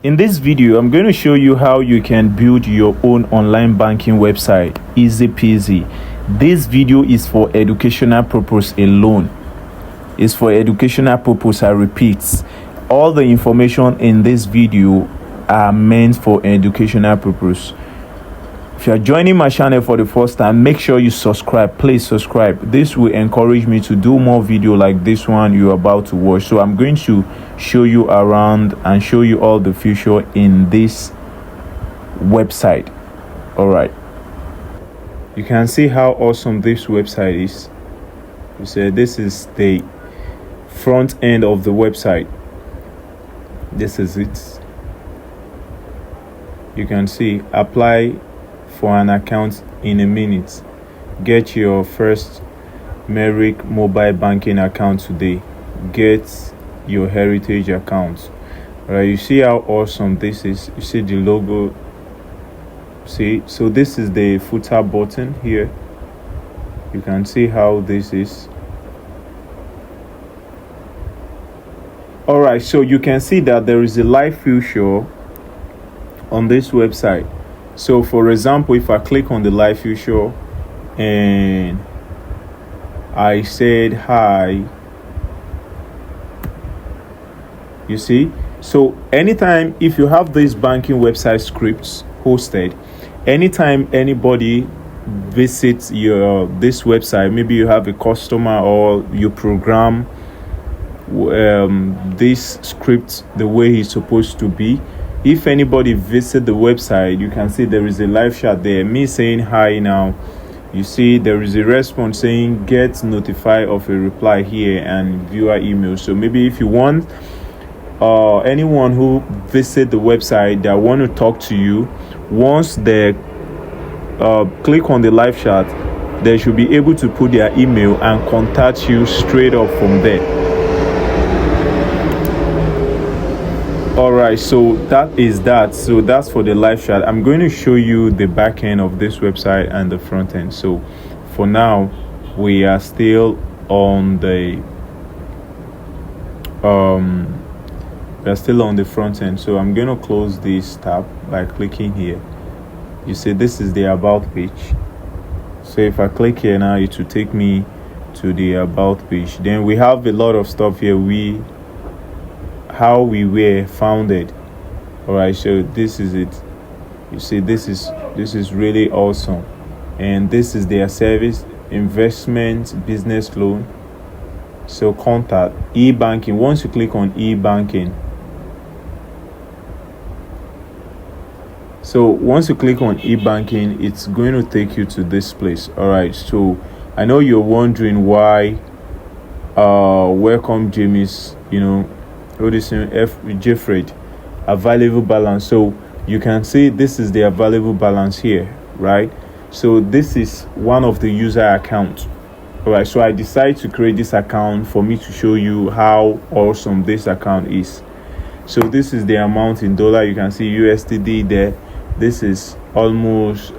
In this video, I'm going to show you how you can build your own online banking website, easy peasy. This video is for educational purpose alone. It's for educational purpose, I repeat. All the information in this video are meant for educational purpose. If you are joining my channel for the first time, make sure you subscribe. Please subscribe. This will encourage me to do more video like this one you're about to watch. So I'm going to show you around and show you all the feature in this website. All right. You can see how awesome this website is. You see, this is the front end of the website. This is it. You can see apply for an account in a minute. Get your first Merrick mobile banking account today. Get your heritage account. All right, you see how awesome this is. You see the logo. See, so this is the footer button here. You can see how this is. All right, so you can see that there is a live feature on this website. So for example, if I click on the live feature and I said hi, you see, so anytime if you have these banking website scripts hosted, anytime anybody visits your this website, maybe you have a customer or you program this script the way it's supposed to be. If anybody visit the website, you can see there is a live chat there, me saying hi now. You see there is a response saying get notified of a reply here and viewer email. So maybe if you want anyone who visit the website that want to talk to you, once they click on the live chat, they should be able to put their email and contact you straight up from there. All right, so that is that. So that's for the live chat. I'm going to show you the back end of this website and the front end. So for now, we are still on the front end. So I'm going to close this tab by clicking here. You see this is the about page. So if I click here now, it will take me to the about page. Then we have a lot of stuff here. How we were founded. All right, so this is it. You see, this is really awesome, and this is their service, investment, business loan. So contact, e-banking. Once you click on e-banking, so once you click on e-banking, it's going to take you to this place. All right, so I know you're wondering why welcome James, Jeffrey, available balance. So you can see this is the available balance here, right? So this is one of the user accounts. All right, so I decided to create this account for me to show you how awesome this account is. So this is the amount in dollar. You can see USD there. This is almost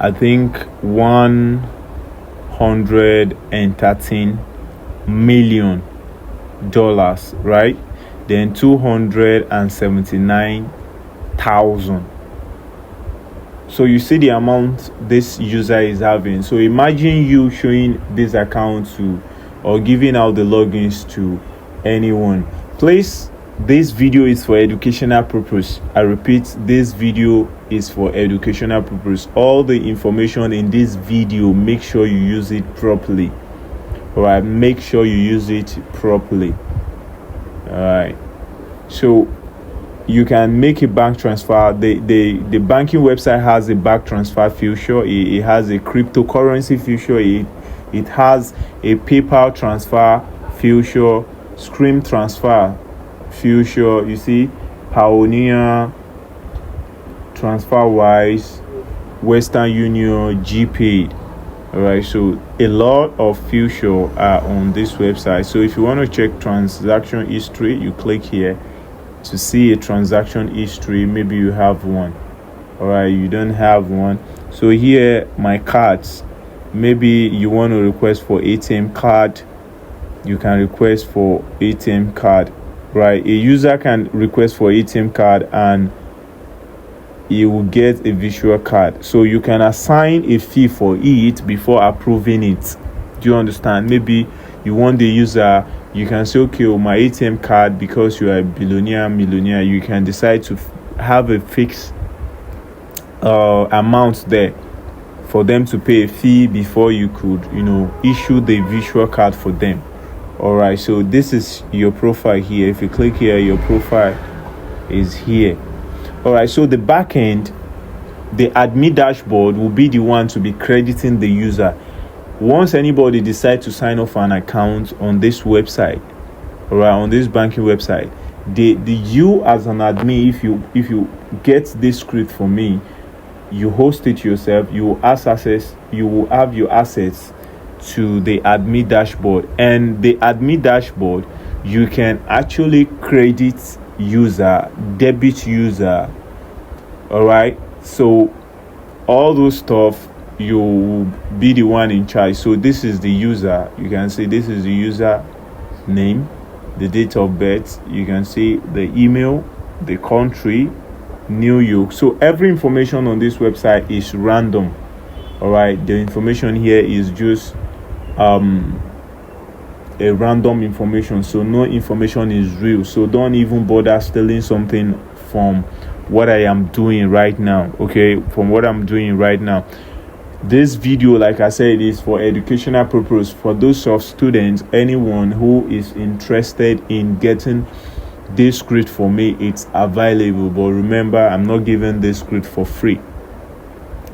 I think 113 million dollars, right? Then 279,000. So you see the amount this user is having. So imagine you showing this account to or giving out the logins to anyone. Please, this video is for educational purpose. I repeat, this video is for educational purpose. All the information in this video, make sure you use it properly. All right, make sure you use it properly. All right, so you can make a bank transfer. The banking website has a bank transfer feature. It has a cryptocurrency feature. It has a PayPal transfer feature, Stream transfer feature. You see, Payoneer, TransferWise, Western Union, GPay. All right, so a lot of features are on this website. So if you want to check transaction history, you click here to see a transaction history. Maybe you have one. All right, you don't have one. So here, my cards. Maybe you want to request for ATM card. You can request for ATM card. right? A user can request for ATM card and he will get a visual card. So you can assign a fee for it before approving it. Do you understand? Maybe you want the user, you can say, okay, my ATM card, because you are a millionaire, you can decide to have a fixed amount there for them to pay a fee before you could, issue the visual card for them. All right, so this is your profile here. If you click here, your profile is here. All right, so the back end, the admin dashboard will be the one to be crediting the user. Once anybody decides to sign off an account on this website, all right, on this banking website, you as an admin, if you get this script for me, you host it yourself, you will have your access to the admin dashboard. And the admin dashboard, you can actually credit user, debit user. All right, so all those stuff, you will be the one in charge. So this is the user. You can see this is the user name, the date of birth. You can see the email, the country, New York. So every information on this website is random. All right, the information here is just a random information, so no information is real. So don't even bother stealing something from what I am doing right now. Okay, from what I'm doing right now. This video, like I said, is for educational purpose for those of students, anyone who is interested in getting this script for me. It's available, but remember, I'm not giving this script for free.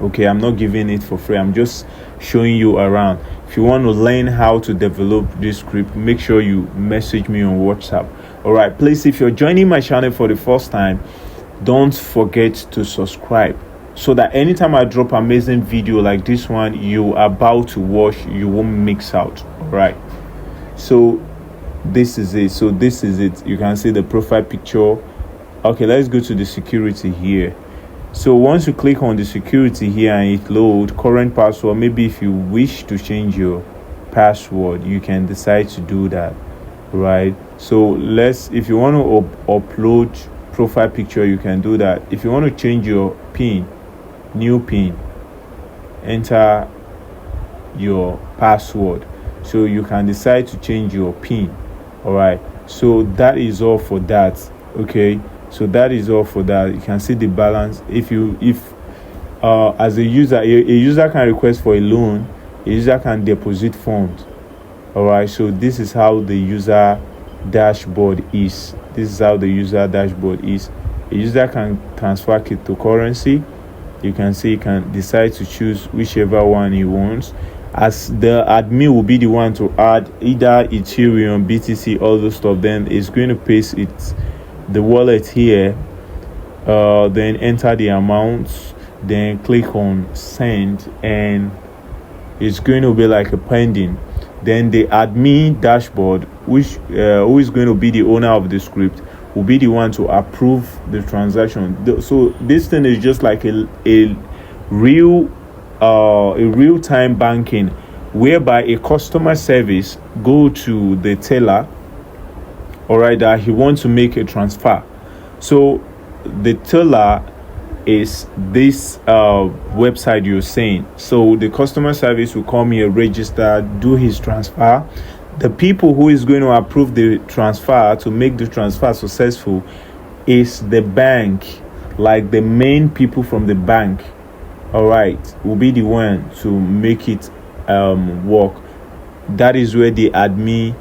Okay, I'm not giving it for free. I'm just showing you around. If you want to learn how to develop this script, make sure you message me on WhatsApp. All right, please, if you're joining my channel for the first time, don't forget to subscribe, so that anytime I drop amazing video like this one you are about to watch, you won't mix out. All right, so this is it. You can see the profile picture. Okay, let's go to the security here. So once you click on the security here and it load current password, maybe if you wish to change your password, you can decide to do that, right? So if you want to upload profile picture, you can do that. If you want to change your pin, new pin, enter your password. So you can decide to change your pin. All right, so that is all for that. Okay, so that is all for that. You can see the balance. If as a user can request for a loan, a user can deposit funds. All right, so this is how the user dashboard is. A user can transfer cryptocurrency. You can see, he can decide to choose whichever one he wants. As the admin will be the one to add either Ethereum, BTC, all those stuff, then it's going to paste the wallet here, then enter the amounts, then click on send, and it's going to be like a pending. Then the admin dashboard, who is going to be the owner of the script, will be the one to approve the transaction. So this thing is just like a real-time banking, whereby a customer service go to the teller, all right, that he wants to make a transfer. So the teller is this website you're saying. So the customer service will come here, register, do his transfer. The people who is going to approve the transfer, to make the transfer successful, is the bank, like the main people from the bank. All right, will be the one to make it work. That is where the admin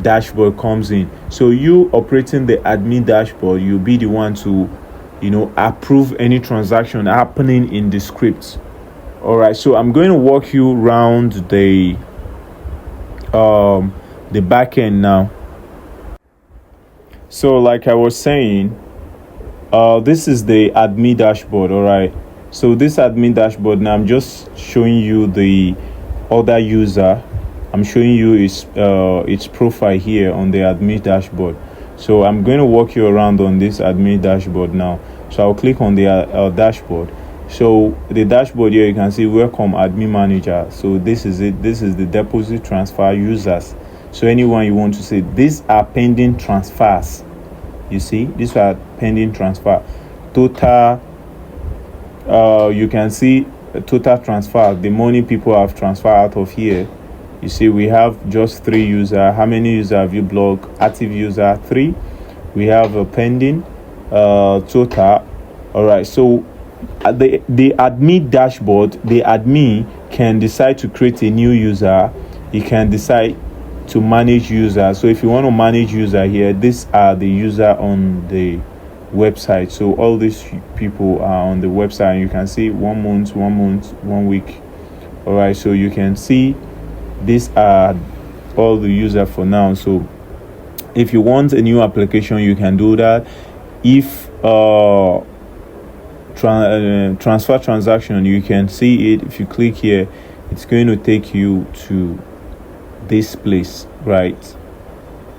dashboard comes in. So you operating the admin dashboard, you'll be the one to approve any transaction happening in the script. All right, so I'm going to walk you around the back end now. So like I was saying, this is the admin dashboard. All right, so this admin dashboard, now I'm just showing you the other user. I'm showing you its profile here on the admin dashboard. So I'm going to walk you around on this admin dashboard now. So I'll click on the dashboard. So the dashboard here, you can see welcome admin manager. So this is it. This is the deposit transfer users. So anyone you want to say, these are pending transfers. You see, these are pending transfer. Total, you can see total transfer, the money people have transferred out of here. You see, we have just 3 users. How many users have you blocked? Active user 3. We have a pending total. All right, so the admin dashboard, the admin can decide to create a new user. He can decide to manage user. So if you want to manage user here, these are the user on the website. So all these people are on the website, and you can see 1 month, 1 week. All right, so you can see these are all the user for now. So if you want a new application, you can do that. If transfer transaction, you can see it. If you click here, it's going to take you to this place, right?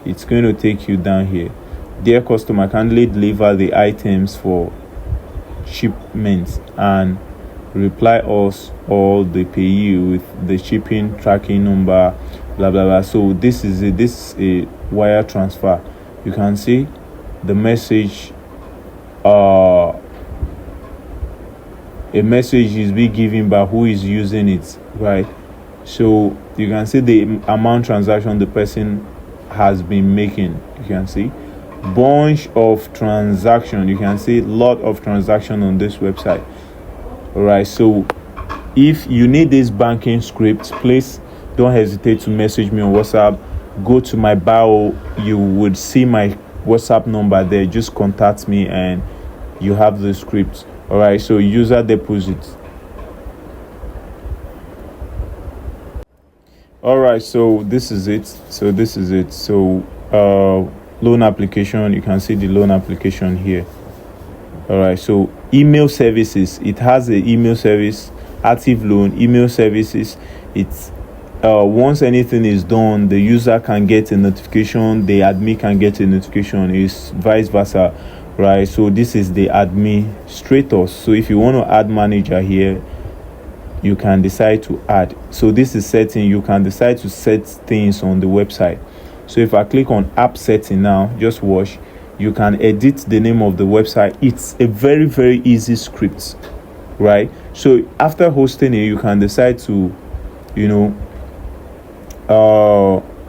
It's going to take you down here. Dear customer, kindly deliver the items for shipment and reply us all the payee with the shipping tracking number, blah blah blah. So this is a wire transfer. You can see the message. A message is being given by who is using it, right? So you can see the amount transaction the person has been making. You can see bunch of transaction. You can see lot of transaction on this website. All right, so if you need this banking script, please don't hesitate to message me on WhatsApp. Go to my bio, you would see my WhatsApp number there. Just contact me and you have the script. All right, so user deposit. All right, so this is it. So loan application, you can see the loan application here. All right, so email services, it has an email service, active loan, email services. It's once anything is done, the user can get a notification, the admin can get a notification. It's vice versa, right? So this is the administrator. So if you want to add manager here, you can decide to add. So this is setting. You can decide to set things on the website. So if I click on app setting now, just watch. You can edit the name of the website. It's a very, very easy script, right? So after hosting it, you can decide to,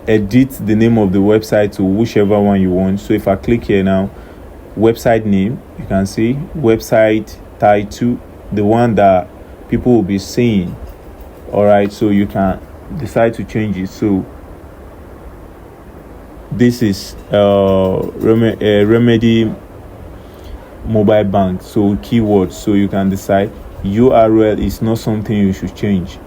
edit the name of the website to whichever one you want. So if I click here now, website name, you can see website title, the one that people will be seeing. All right, so you can decide to change it. So this is Remedy mobile bank. So keywords, so you can decide. URL is not something you should change.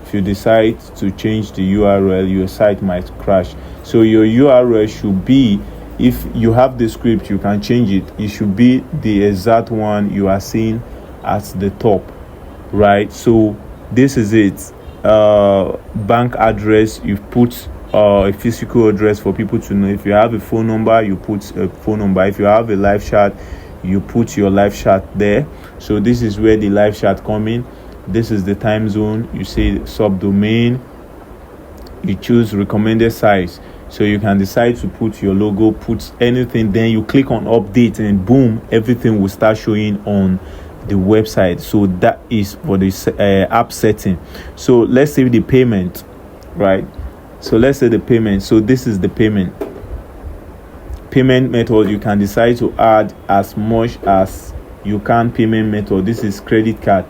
If you decide to change the URL, your site might crash. So your URL should be, if you have the script, you can change it. It should be the exact one you are seeing at the top, right? So this is it. Bank address, you put a physical address for people to know. If you have a phone number, you put a phone number. If you have a live chat, you put your live chat there. So this is where the live chat come in. This is the time zone. You say subdomain, you choose recommended size. So you can decide to put your logo, put anything, then you click on update and boom, everything will start showing on the website. So that is for this app setting. So let's say the payment, right? So let's say the payment. So this is the payment method. You can decide to add as much as you can payment method. This is credit card.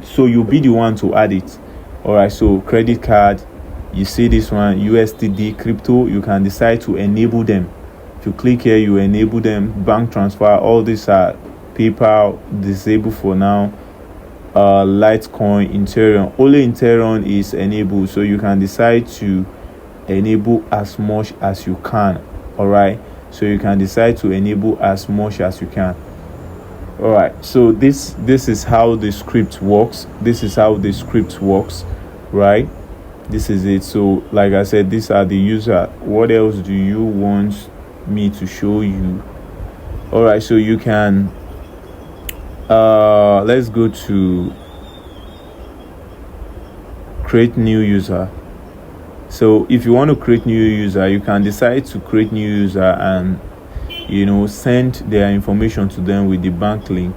So you'll be the one to add it. All right, so credit card, you see this one, USDD, crypto, you can decide to enable them. If you click here, you enable them. Bank transfer, all these are PayPal, disabled for now. Litecoin, Ethereum, only Ethereum is enabled, so you can decide to enable as much as you can. All right, so you can decide to enable as much as you can. All right, so this is how the script works. Right? This is it. So like I said, these are the user. What else do you want me to show you? All right, so you can let's go to create new user. So if you want to create new user, you can decide to create new user, and send their information to them with the bank link,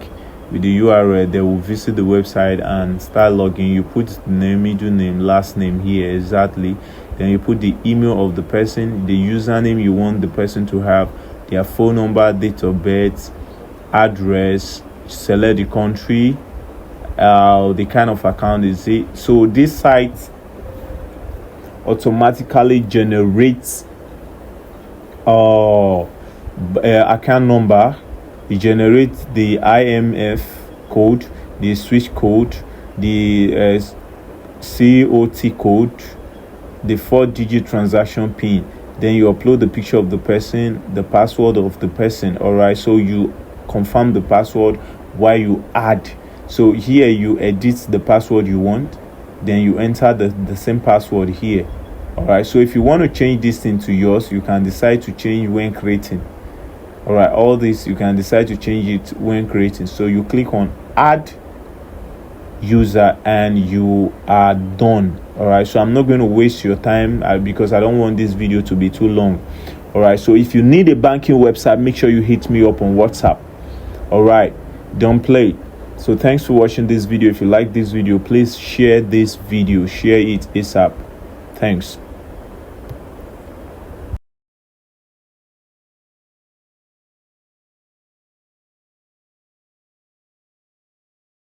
with the URL. They will visit the website and start logging. You put the name, middle name, last name here exactly. Then you put the email of the person, the username you want the person to have, their phone number, date of birth, address, select the country, the kind of account is it. So this site automatically generates account number. It generates the IMF code, the switch code, the COT code, the 4-digit transaction pin. Then you upload the picture of the person, the password of the person. All right, so you confirm the password while you add. So here you edit the password you want, then you enter the same password here. All right, so if you want to change this thing to yours, you can decide to change when creating. All right, all this you can decide to change it when creating. So you click on add user and you are done. All right, so I'm not going to waste your time because I don't want this video to be too long. All right, so if you need a banking website, make sure you hit me up on WhatsApp. All right, don't play. So thanks for watching this video. If you like this video, please share this video, share it ASAP. Thanks.